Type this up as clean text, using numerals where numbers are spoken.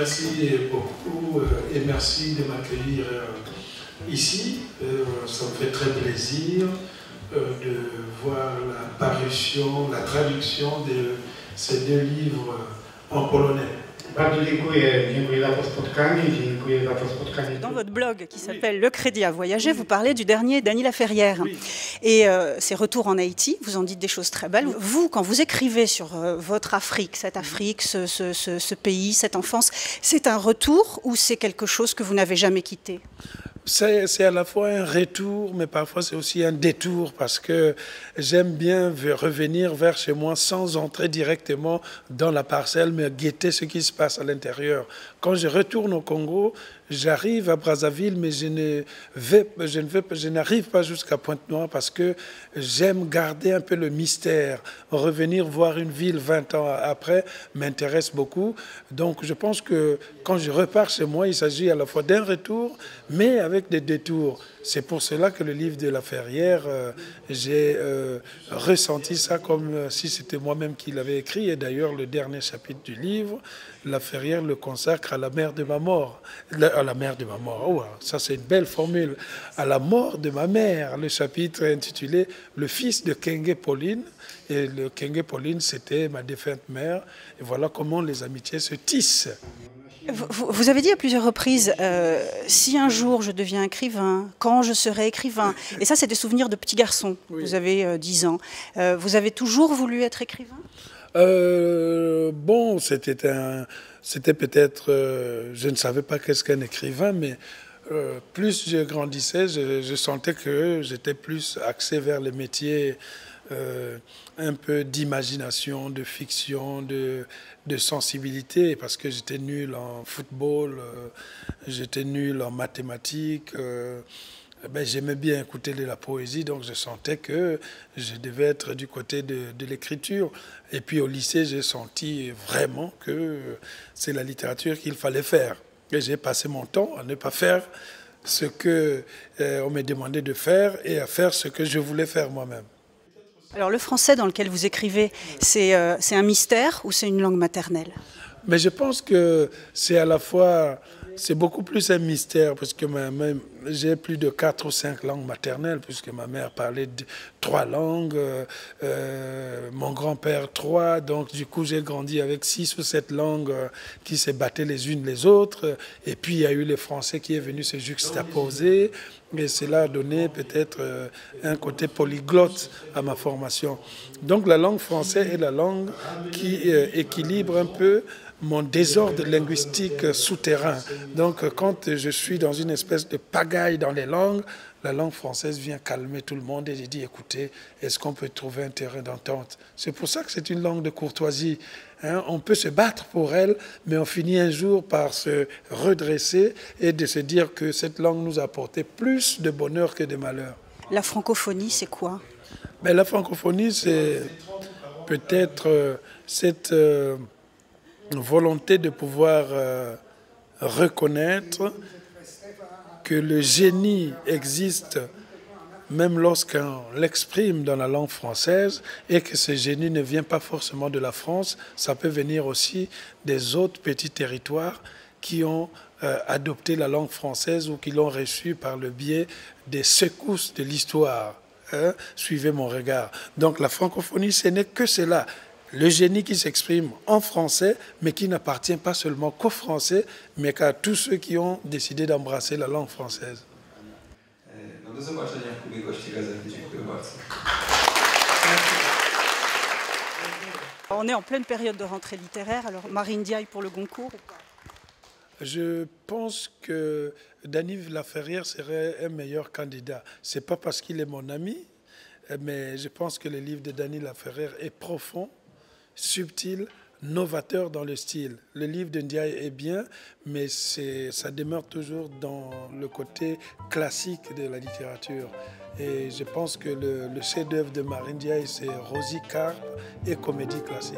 merci beaucoup et merci de m'accueillir ici. Ça me fait très plaisir de voir la parution, la traduction de ces deux livres en polonais. Dans votre blog qui s'appelle Le Crédit à voyager, vous parlez du dernier Dany Laferrière. Oui. Et ses retours en Haïti, vous en dites des choses très belles. Vous, quand vous écrivez sur votre Afrique, cette Afrique, ce pays, cette enfance, c'est un retour ou c'est quelque chose que vous n'avez jamais quitté ? C'est à la fois un retour, mais parfois c'est aussi un détour parce que j'aime bien revenir vers chez moi sans entrer directement dans la parcelle, mais guetter ce qui se passe à l'intérieur. Quand je retourne au Congo, j'arrive à Brazzaville, mais je n'arrive pas jusqu'à Pointe-Noire parce que j'aime garder un peu le mystère. Revenir voir une ville 20 ans après m'intéresse beaucoup. Donc je pense que quand je repars chez moi, il s'agit à la fois d'un retour, mais avec des détours. C'est pour cela que le livre de Laferrière, j'ai ressenti ça comme si c'était moi-même qui l'avais écrit. Et d'ailleurs, le dernier chapitre du livre, Laferrière le consacre à la mère de ma mort. À la mère de ma mort, oh, ça c'est une belle formule. À la mort de ma mère, le chapitre est intitulé « Le fils de Kenge Pauline ». Et le Kenge Pauline, c'était ma défunte mère. Et voilà comment les amitiés se tissent. Vous avez dit à plusieurs reprises, si un jour je deviens écrivain, quand je serai écrivain, et ça c'est des souvenirs de petit garçon, oui. Vous avez 10 ans, vous avez toujours voulu être écrivain ? Bon, c'était peut-être, je ne savais pas qu'est-ce qu'un écrivain, mais plus je grandissais, je sentais que j'étais plus axé vers les métiers un peu d'imagination, de fiction, de sensibilité, parce que j'étais nul en football, j'étais nul en mathématiques. J'aimais bien écouter de la poésie, donc je sentais que je devais être du côté de l'écriture. Et puis au lycée, j'ai senti vraiment que c'est la littérature qu'il fallait faire. Et j'ai passé mon temps à ne pas faire ce qu'on me demandait de faire et à faire ce que je voulais faire moi-même. Alors le français dans lequel vous écrivez, c'est un mystère ou c'est une langue maternelle ? Mais je pense que c'est à la fois... C'est beaucoup plus un mystère, parce que j'ai plus de 4 ou 5 langues maternelles, puisque ma mère parlait 3 langues, mon grand-père 3, donc du coup j'ai grandi avec 6 ou 7 langues qui se battaient les unes les autres, et puis il y a eu le français qui est venu se juxtaposer, et cela a donné peut-être un côté polyglotte à ma formation. Donc la langue française est la langue qui équilibre un peu mon désordre linguistique souterrain. Donc quand je suis dans une espèce de pagaille dans les langues, la langue française vient calmer tout le monde et j'ai dit, écoutez, est-ce qu'on peut trouver un terrain d'entente? C'est pour ça que c'est une langue de courtoisie. Hein? On peut se battre pour elle, mais on finit un jour par se redresser et de se dire que cette langue nous a apporté plus de bonheur que de malheur. La francophonie, c'est quoi? La francophonie, c'est peut-être cette... volonté de pouvoir reconnaître que le génie existe même lorsqu'on l'exprime dans la langue française et que ce génie ne vient pas forcément de la France, ça peut venir aussi des autres petits territoires qui ont adopté la langue française ou qui l'ont reçue par le biais des secousses de l'histoire. Hein? Suivez mon regard. Donc la francophonie, ce n'est que cela. Le génie qui s'exprime en français, mais qui n'appartient pas seulement qu'aux Français, mais qu'à tous ceux qui ont décidé d'embrasser la langue française. On est en pleine période de rentrée littéraire, alors Marine Diaye pour le Goncourt. Je pense que Dany Laferrière serait un meilleur candidat. Ce n'est pas parce qu'il est mon ami, mais je pense que le livre de Dany Laferrière est profond, subtil, novateur dans le style. Le livre de Ndiaye est bien, mais ça demeure toujours dans le côté classique de la littérature. Et je pense que le chef-d'œuvre de Marine Diaye, c'est Rosie Carpe et Comédie classique.